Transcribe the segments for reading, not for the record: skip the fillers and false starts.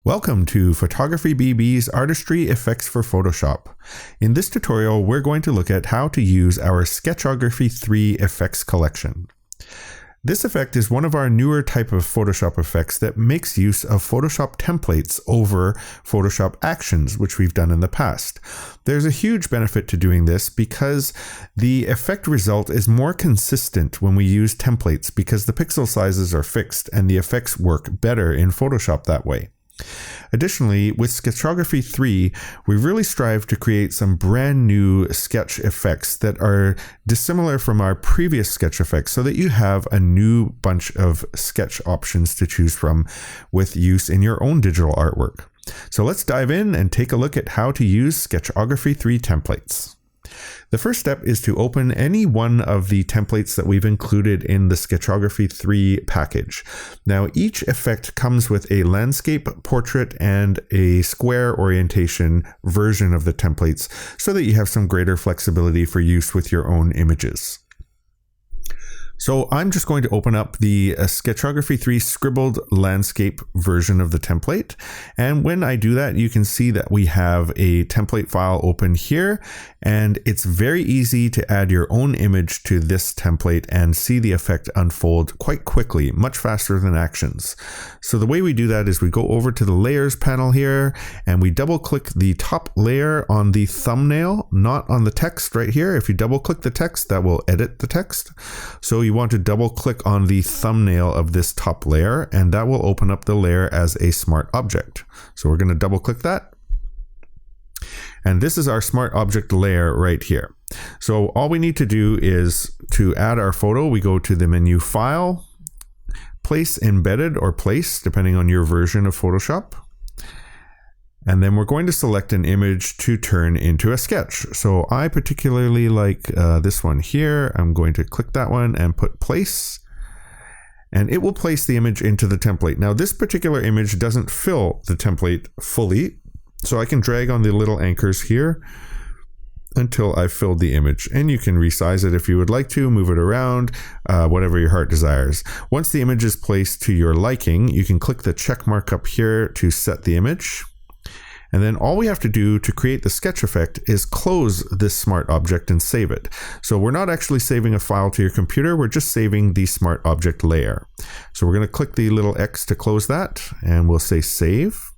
Welcome to PhotographyBB's Artistry Effects for Photoshop. In this tutorial, we're going to look at how to use our Sketchography3 effects collection. This effect is one of our newer type of Photoshop effects that makes use of Photoshop templates over Photoshop actions, which we've done in the past. There's a huge benefit to doing this because the effect result is more consistent when we use templates because the pixel sizes are fixed and the effects work better in Photoshop that way. Additionally, with Sketchography 3, we really strive to create some brand new sketch effects that are dissimilar from our previous sketch effects so that you have a new bunch of sketch options to choose from with use in your own digital artwork. So let's dive in and take a look at how to use Sketchography 3 templates. The first step is to open any one of the templates that we've included in the Sketchography 3 package. Now, each effect comes with a landscape, portrait, and a square orientation version of the templates so that you have some greater flexibility for use with your own images. So I'm just going to open up the Sketchography 3 scribbled landscape version of the template. And when I do that, you can see that we have a template file open here. And it's very easy to add your own image to this template and see the effect unfold quite quickly, much faster than actions. So the way we do that is we go over to the layers panel here and we double click the top layer on the thumbnail, not on the text right here. If you double click the text, that will edit the text. So you want to double click on the thumbnail of this top layer and that will open up the layer as a smart object. So we're going to double click that. And this is our smart object layer right here. So all we need to do is to add our photo, we go to the menu File, Place Embedded or Place, depending on your version of Photoshop. And then we're going to select an image to turn into a sketch. So I particularly like this one here. I'm going to click that one and put Place. And it will place the image into the template. Now this particular image doesn't fill the template fully. So I can drag on the little anchors here until I've filled the image. And you can resize it if you would like to, move it around, whatever your heart desires. Once the image is placed to your liking, you can click the check mark up here to set the image. And then all we have to do to create the sketch effect is close this smart object and save it. So we're not actually saving a file to your computer, we're just saving the smart object layer. So we're going to click the little X to close that and we'll say save.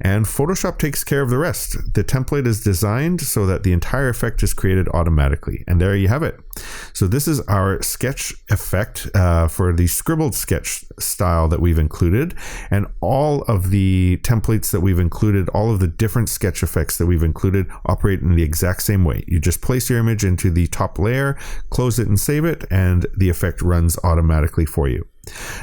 And Photoshop takes care of the rest. The template is designed so that the entire effect is created automatically. And there you have it. So this is our sketch effect for the scribbled sketch style that we've included. And all of the templates that we've included, all of the different sketch effects that we've included operate in the exact same way. You just place your image into the top layer, close it and save it, and the effect runs automatically for you.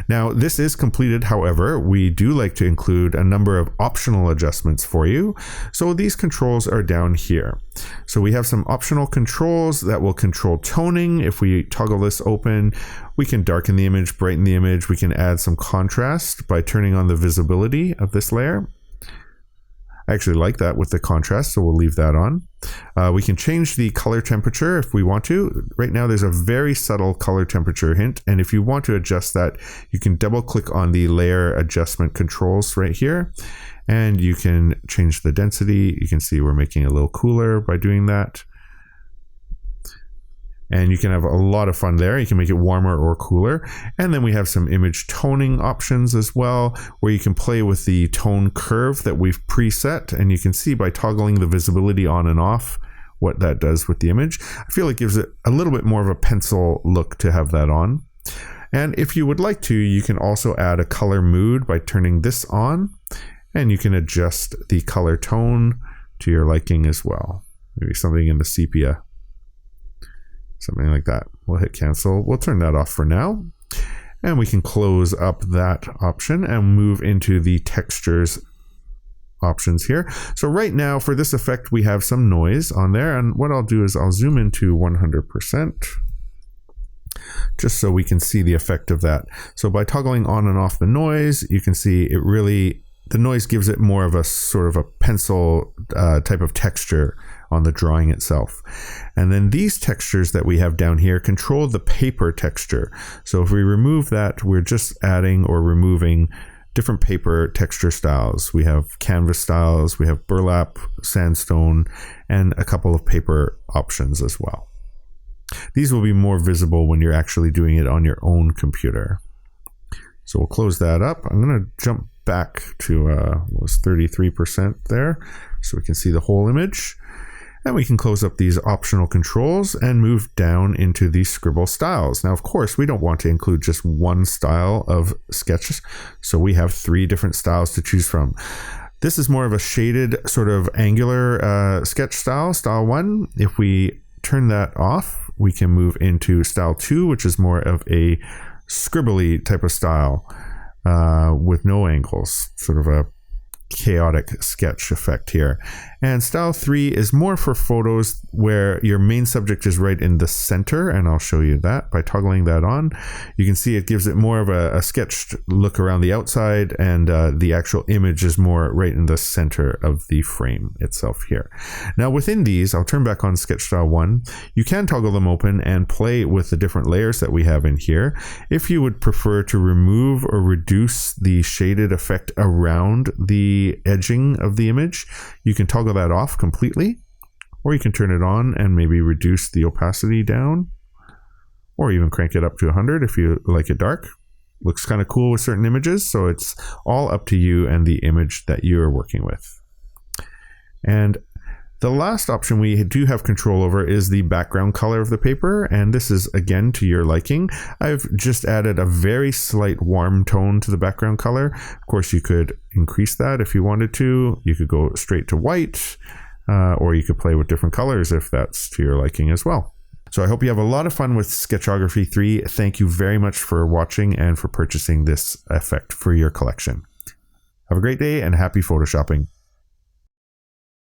Now, this is completed. However, we do like to include a number of optional adjustments for you. So these controls are down here. So we have some optional controls that will control toning. If we toggle this open, we can darken the image, brighten the image. We can add some contrast by turning on the visibility of this layer. I actually like that with the contrast, so we'll leave that on. We can change the color temperature if we want to. Right now there's a very subtle color temperature hint, and if you want to adjust that, you can double click on the layer adjustment controls right here, and you can change the density. You can see we're making it a little cooler by doing that. And you can have a lot of fun there. You can make it warmer or cooler. And then we have some image toning options as well, where you can play with the tone curve that we've preset. And you can see by toggling the visibility on and off what that does with the image. I feel it gives it a little bit more of a pencil look to have that on. And if you would like to, you can also add a color mood by turning this on. And you can adjust the color tone to your liking as well. Maybe something in the sepia. Something like that. We'll hit cancel. We'll turn that off for now. And we can close up that option and move into the textures options here. So right now for this effect, we have some noise on there. And what I'll do is I'll zoom into 100%. Just so we can see the effect of that. So by toggling on and off the noise, you can see it really, the noise gives it more of a sort of a pencil type of texture on the drawing itself. And then these textures that we have down here control the paper texture. So if we remove that, we're just adding or removing different paper texture styles. We have canvas styles, we have burlap, sandstone, and a couple of paper options as well. These will be more visible when you're actually doing it on your own computer. So we'll close that up. I'm going to jump back to what was 33% there, so we can see the whole image. And we can close up these optional controls and move down into the scribble styles. Now, of course, we don't want to include just one style of sketches, so we have 3 different styles to choose from. This is more of a shaded sort of angular sketch style, style 1. If we turn that off, we can move into style 2, which is more of a scribbly type of style with no angles, sort of a chaotic sketch effect here. And style 3 is more for photos where your main subject is right in the center, and I'll show you that by toggling that on. You can see it gives it more of a sketched look around the outside, and the actual image is more right in the center of the frame itself here. Now within these, I'll turn back on sketch style 1. You can toggle them open and play with the different layers that we have in here. If you would prefer to remove or reduce the shaded effect around the edging of the image, you can toggle that off completely, or you can turn it on and maybe reduce the opacity down, or even crank it up to 100 if you like it dark. Looks kind of cool with certain images, so it's all up to you and the image that you're working with. And the last option we do have control over is the background color of the paper, and this is again to your liking. I've just added a very slight warm tone to the background color. Of course, you could increase that if you wanted to. You could go straight to white, or you could play with different colors if that's to your liking as well. So I hope you have a lot of fun with Sketchography 3. Thank you very much for watching and for purchasing this effect for your collection. Have a great day and happy photoshopping.